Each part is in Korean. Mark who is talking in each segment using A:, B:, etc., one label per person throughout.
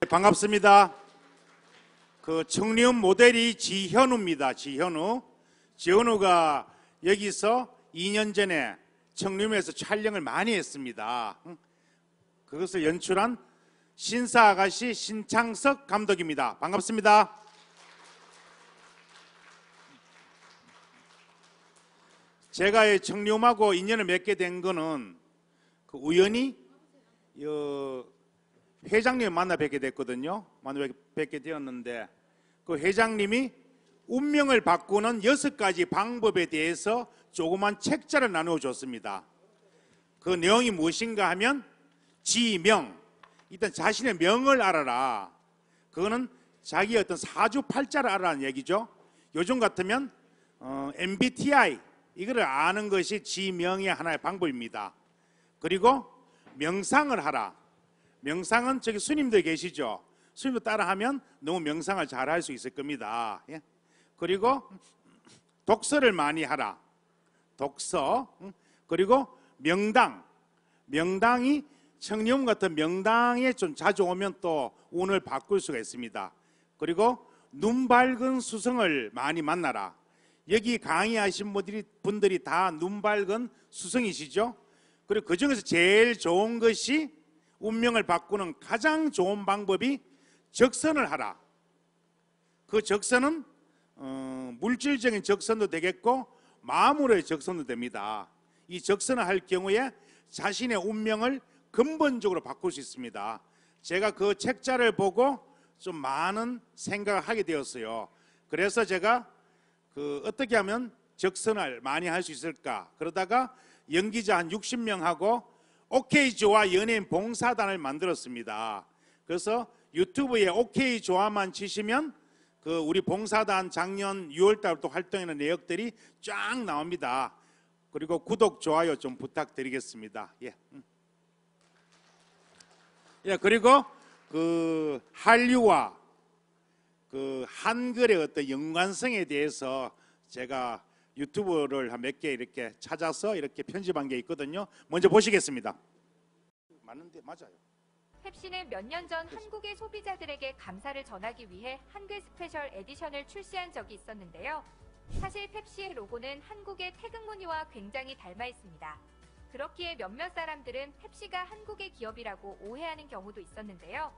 A: 반갑습니다. 그 청렴 모델이 지현우입니다. 지현우가 여기서 2년 전에 청렴에서 촬영을 많이 했습니다. 그것을 연출한 신사아가씨 신창석 감독입니다. 반갑습니다. 제가 청렴하고 인연을 맺게 된 거는 그 우연히 회장님을 만나 뵙게 됐거든요. 만나 뵙게 되었는데 그 회장님이 운명을 바꾸는 6가지 방법에 대해서 조그만 책자를 나누어 줬습니다. 그 내용이 무엇인가 하면 지명, 일단 자신의 명을 알아라. 그거는 자기의 어떤 사주팔자를 알아라는 얘기죠. 요즘 같으면 MBTI 이거를 아는 것이 지명의 하나의 방법입니다. 그리고 명상을 하라. 명상은 저기 스님들 계시죠? 스님들 따라하면 너무 명상을 잘 할 수 있을 겁니다. 예? 그리고 독서를 많이 하라. 독서. 그리고 명당이 청렴 같은 명당에 좀 자주 오면 또 운을 바꿀 수가 있습니다. 그리고 눈 밝은 수성을 많이 만나라. 여기 강의하신 분들이 다 눈 밝은 수성이시죠? 그리고 그 중에서 제일 좋은 것이 운명을 바꾸는 가장 좋은 방법이 적선을 하라. 그 적선은 물질적인 적선도 되겠고 마음으로의 적선도 됩니다. 이 적선을 할 경우에 자신의 운명을 근본적으로 바꿀 수 있습니다. 제가 그 책자를 보고 좀 많은 생각을 하게 되었어요. 그래서 제가 어떻게 하면 적선을 많이 할 수 있을까? 그러다가 연기자 한 60명하고 오케이 좋아 연예인 봉사단을 만들었습니다. 그래서 유튜브에 오케이 좋아만 치시면 그 우리 봉사단 작년 6월 달부터 활동하는 내역들이 쫙 나옵니다. 그리고 구독 좋아요 좀 부탁드리겠습니다. 예. 예, 그리고 그 한류와 그 한글의 어떤 연관성에 대해서 제가 유튜브를 한 몇 개 이렇게 찾아서 이렇게 편집한 게 있거든요. 먼저 보시겠습니다. 맞는데 맞아요.
B: 펩시는 몇 년 전 한국의 소비자들에게 감사를 전하기 위해 한글 스페셜 에디션을 출시한 적이 있었는데요. 사실 펩시의 로고는 한국의 태극 무늬와 굉장히 닮아 있습니다. 그렇기에 몇몇 사람들은 펩시가 한국의 기업이라고 오해하는 경우도 있었는데요.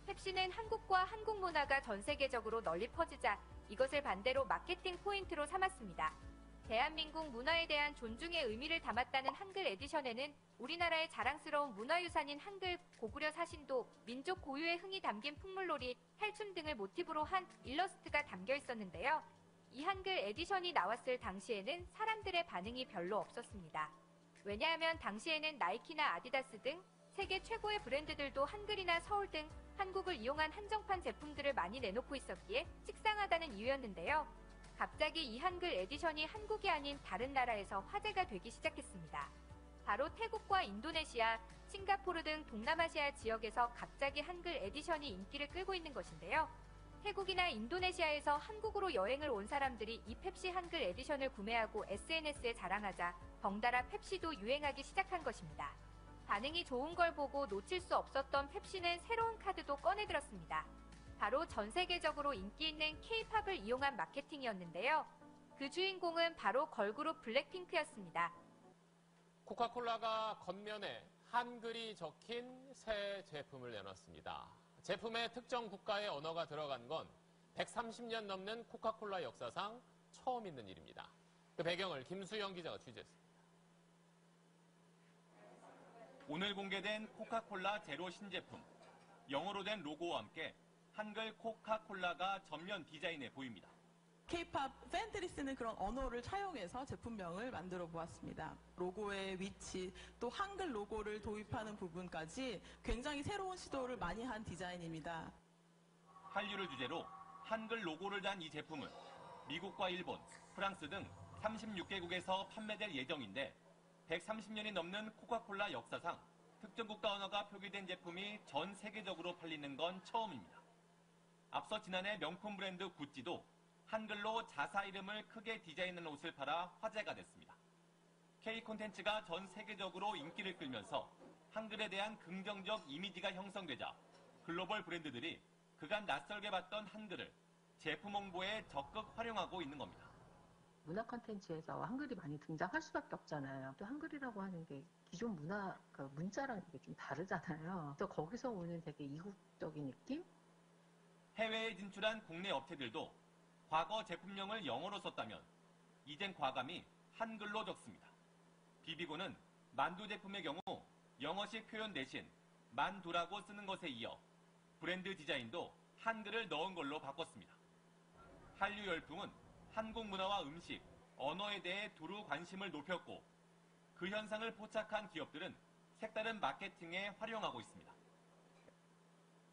B: 펩시는 한국과 한국 문화가 전 세계적으로 널리 퍼지자 이것을 반대로 마케팅 포인트로 삼았습니다. 대한민국 문화에 대한 존중의 의미를 담았다는 한글 에디션에는 우리나라의 자랑스러운 문화유산인 한글 고구려 사신도, 민족 고유의 흥이 담긴 풍물놀이, 탈춤 등을 모티브로 한 일러스트가 담겨 있었는데요. 이 한글 에디션이 나왔을 당시에는 사람들의 반응이 별로 없었습니다. 왜냐하면 당시에는 나이키나 아디다스 등 세계 최고의 브랜드들도 한글이나 서울 등 한국을 이용한 한정판 제품들을 많이 내놓고 있었기에 식상하다는 이유였는데요. 갑자기 이 한글 에디션이 한국이 아닌 다른 나라에서 화제가 되기 시작했습니다. 바로 태국과 인도네시아, 싱가포르 등 동남아시아 지역에서 갑자기 한글 에디션이 인기를 끌고 있는 것인데요. 태국이나 인도네시아에서 한국으로 여행을 온 사람들이 이 펩시 한글 에디션을 구매하고 SNS에 자랑하자 덩달아 펩시도 유행하기 시작한 것입니다. 반응이 좋은 걸 보고 놓칠 수 없었던 펩시는 새로운 카드도 꺼내들었습니다. 바로 전 세계적으로 인기 있는 K-팝을 이용한 마케팅이었는데요. 그 주인공은 바로 걸그룹 블랙핑크였습니다.
C: 코카콜라가 겉면에 한글이 적힌 새 제품을 내놨습니다. 제품에 특정 국가의 언어가 들어간 건 130년 넘는 코카콜라 역사상 처음 있는 일입니다. 그 배경을 김수영 기자가 취재했습니다.
D: 오늘 공개된 코카콜라 제로 신제품. 영어로 된 로고와 함께 한글 코카콜라가 전면 디자인해 보입니다.
E: K-팝 팬들이 쓰는 그런 언어를 차용해서 제품명을 만들어 보았습니다. 로고의 위치, 또 한글 로고를 도입하는 부분까지 굉장히 새로운 시도를 많이 한 디자인입니다.
D: 한류를 주제로 한글 로고를 단 이 제품은 미국과 일본, 프랑스 등 36개국에서 판매될 예정인데 130년이 넘는 코카콜라 역사상 특정 국가 언어가 표기된 제품이 전 세계적으로 팔리는 건 처음입니다. 앞서 지난해 명품 브랜드 구찌도 한글로 자사 이름을 크게 디자인한 옷을 팔아 화제가 됐습니다. K 콘텐츠가 전 세계적으로 인기를 끌면서 한글에 대한 긍정적 이미지가 형성되자 글로벌 브랜드들이 그간 낯설게 봤던 한글을 제품 홍보에 적극 활용하고 있는 겁니다.
F: 문화 콘텐츠에서 한글이 많이 등장할 수밖에 없잖아요. 또 한글이라고 하는 게 기존 문화, 그러니까 문자랑 되게 좀 다르잖아요. 또 거기서 오는 되게 이국적인 느낌?
D: 해외에 진출한 국내 업체들도 과거 제품명을 영어로 썼다면 이젠 과감히 한글로 적습니다. 비비고는 만두 제품의 경우 영어식 표현 대신 만두라고 쓰는 것에 이어 브랜드 디자인도 한글을 넣은 걸로 바꿨습니다. 한류 열풍은 한국 문화와 음식, 언어에 대해 두루 관심을 높였고 그 현상을 포착한 기업들은 색다른 마케팅에 활용하고 있습니다.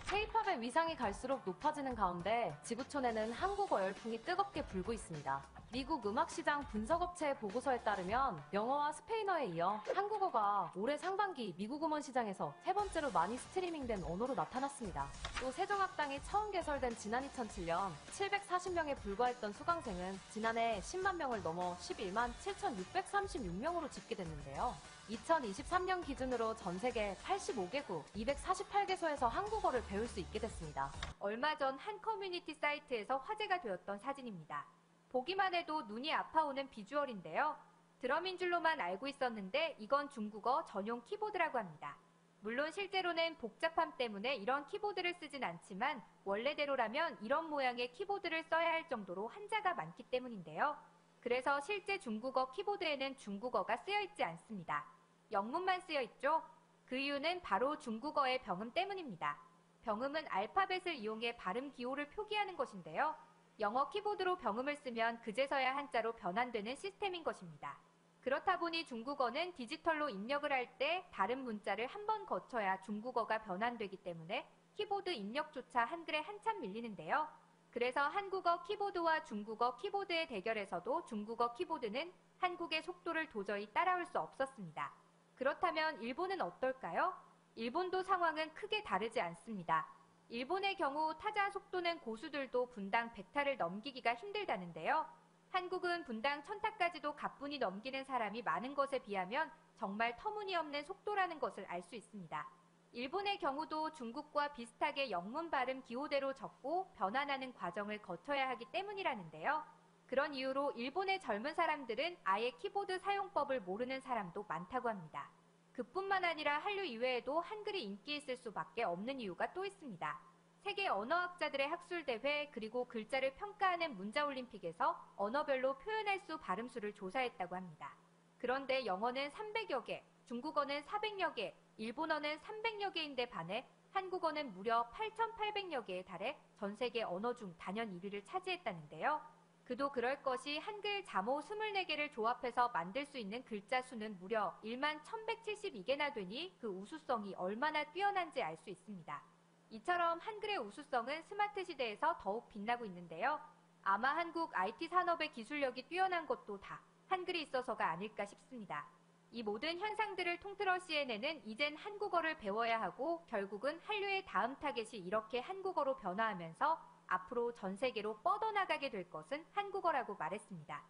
G: K-팝의 위상이 갈수록 높아지는 가운데 지구촌에는 한국어 열풍이 뜨겁게 불고 있습니다. 미국 음악시장 분석업체의 보고서에 따르면 영어와 스페인어에 이어 한국어가 올해 상반기 미국 음원 시장에서 세 번째로 많이 스트리밍된 언어로 나타났습니다. 또 세종학당이 처음 개설된 지난 2007년 740명에 불과했던 수강생은 지난해 10만 명을 넘어 11만 7,636명으로 집계됐는데요. 2023년 기준으로 전 세계 85개국 248개소에서 한국어를 배울 수 있게 됐습니다.
B: 얼마 전 한 커뮤니티 사이트에서 화제가 되었던 사진입니다. 보기만 해도 눈이 아파오는 비주얼인데요. 드럼인 줄로만 알고 있었는데 이건 중국어 전용 키보드라고 합니다. 물론 실제로는 복잡함 때문에 이런 키보드를 쓰진 않지만 원래대로라면 이런 모양의 키보드를 써야 할 정도로 한자가 많기 때문인데요. 그래서 실제 중국어 키보드에는 중국어가 쓰여 있지 않습니다. 영문만 쓰여 있죠? 그 이유는 바로 중국어의 병음 때문입니다. 병음은 알파벳을 이용해 발음 기호를 표기하는 것인데요. 영어 키보드로 병음을 쓰면 그제서야 한자로 변환되는 시스템인 것입니다. 그렇다 보니 중국어는 디지털로 입력을 할 때 다른 문자를 한 번 거쳐야 중국어가 변환되기 때문에 키보드 입력조차 한글에 한참 밀리는데요. 그래서 한국어 키보드와 중국어 키보드의 대결에서도 중국어 키보드는 한국의 속도를 도저히 따라올 수 없었습니다. 그렇다면 일본은 어떨까요? 일본도 상황은 크게 다르지 않습니다. 일본의 경우 타자 속도는 고수들도 분당 100타를 넘기기가 힘들다는데요. 한국은 분당 1000타까지도 가뿐히 넘기는 사람이 많은 것에 비하면 정말 터무니없는 속도라는 것을 알 수 있습니다. 일본의 경우도 중국과 비슷하게 영문 발음 기호대로 적고 변환하는 과정을 거쳐야 하기 때문이라는데요. 그런 이유로 일본의 젊은 사람들은 아예 키보드 사용법을 모르는 사람도 많다고 합니다. 그뿐만 아니라 한류 이외에도 한글이 인기 있을 수밖에 없는 이유가 또 있습니다. 세계 언어학자들의 학술대회 그리고 글자를 평가하는 문자올림픽에서 언어별로 표현할 수 발음수를 조사했다고 합니다. 그런데 영어는 300여 개, 중국어는 400여 개, 일본어는 300여 개인데 반해 한국어는 무려 8,800여 개에 달해 전 세계 언어 중 단연 1위를 차지했다는데요. 그도 그럴 것이 한글 자모 24개를 조합해서 만들 수 있는 글자 수는 무려 1만 1172개나 되니 그 우수성이 얼마나 뛰어난지 알 수 있습니다. 이처럼 한글의 우수성은 스마트 시대에서 더욱 빛나고 있는데요. 아마 한국 IT 산업의 기술력이 뛰어난 것도 다 한글이 있어서가 아닐까 싶습니다. 이 모든 현상들을 통틀어 CNN은 이젠 한국어를 배워야 하고 결국은 한류의 다음 타겟이 이렇게 한국어로 변화하면서 앞으로 전 세계로 뻗어나가게 될 것은 한국어라고 말했습니다.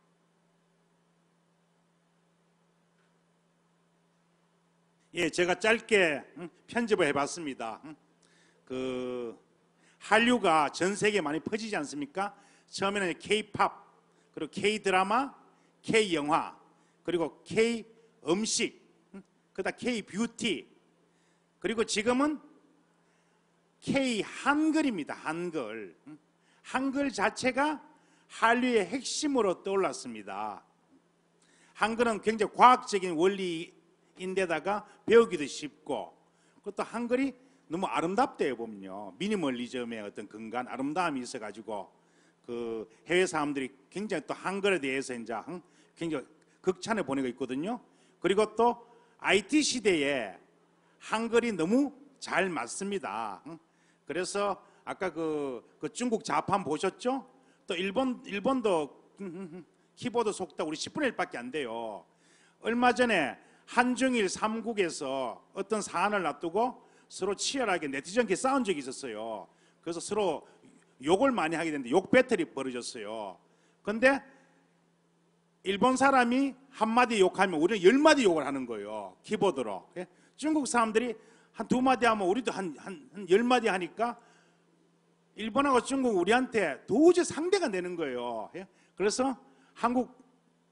A: 예, 제가 짧게 편집을 해봤습니다. 한류가 전 세계에 많이 퍼지지 않습니까? 처음에는 K-팝, 그리고 K-드라마, K-영화, 그리고 K-음식, 그다음 K-뷰티, 그리고 지금은 K-한글입니다. 한글. 한글 자체가 한류의 핵심으로 떠올랐습니다. 한글은 굉장히 과학적인 원리인데다가 배우기도 쉽고, 그것도 한글이 너무 아름답대요, 보면요. 미니멀리즘의 어떤 근간 아름다움이 있어가지고, 그 해외 사람들이 굉장히 또 한글에 대해서 이제 굉장히 극찬을 보내고 있거든요. 그리고 또 IT 시대에 한글이 너무 잘 맞습니다. 그래서 아까 그 중국 자판 보셨죠? 또 일본도 키보드 속도 우리 10분의 1밖에 안 돼요. 얼마 전에 한중일 3국에서 어떤 사안을 놔두고 서로 치열하게 네티즌끼리 싸운 적이 있었어요. 그래서 서로 욕을 많이 하게 됐는데 욕 배틀이 벌어졌어요. 근데 일본 사람이 한마디 욕하면 우리는 10마디 욕을 하는 거예요. 키보드로. 중국 사람들이 한 2마디 하면 우리도 한 10마디 하니까 일본하고 중국 우리한테 도저히 상대가 안 되는 거예요. 그래서 한국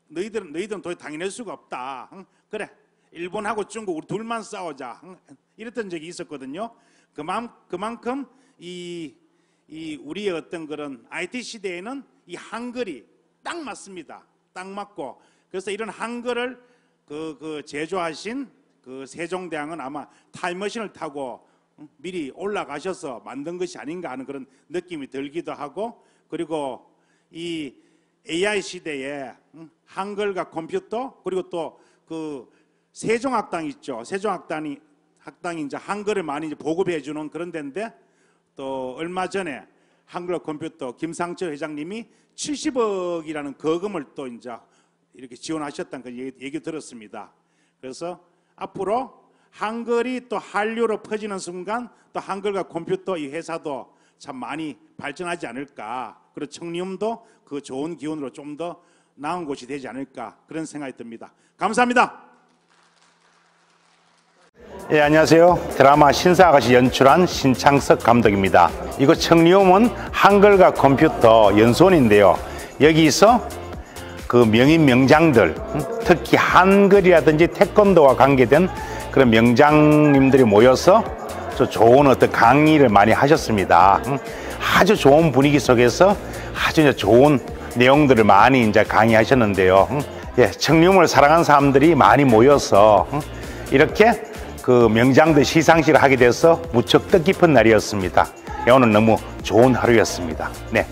A: 너희들은 도저히 당해낼 수가 없다. 그래, 일본하고 중국 우리 둘만 싸우자. 이랬던 적이 있었거든요. 그만큼 이 우리의 어떤 그런 IT 시대에는 이 한글이 딱 맞습니다. 딱 맞고, 그래서 이런 한글을 제조하신 그 세종대왕은 아마 타임머신을 타고 미리 올라가셔서 만든 것이 아닌가 하는 그런 느낌이 들기도 하고, 그리고 이 AI 시대에 한글과 컴퓨터, 그리고 또 그 세종학당 있죠. 세종학당이 이제 한글을 많이 보급해 주는 그런 데인데, 또 얼마 전에 한글과 컴퓨터 김상철 회장님이 70억이라는 거금을 또 이제 이렇게 지원하셨다는 그 얘기 들었습니다. 그래서 앞으로 한글이 또 한류로 퍼지는 순간 또 한글과 컴퓨터 이 회사도 참 많이 발전하지 않을까. 그리고 청리움도 그 좋은 기운으로 좀 더 나은 곳이 되지 않을까, 그런 생각이 듭니다. 감사합니다.
H: 예, 안녕하세요. 드라마 신사아가씨 연출한 신창석 감독입니다. 이곳 청리움은 한글과 컴퓨터 연수원인데요. 여기서 그 명인 명장들, 특히 한글이라든지 태권도와 관계된 그런 명장님들이 모여서 좋은 어떤 강의를 많이 하셨습니다. 아주 좋은 분위기 속에서 아주 좋은 내용들을 많이 이제 강의하셨는데요. 예, 청리움을 사랑하는 사람들이 많이 모여서 이렇게 그 명장들 시상식을 하게 돼서 무척 뜻깊은 날이었습니다. 오늘 너무 좋은 하루였습니다. 네.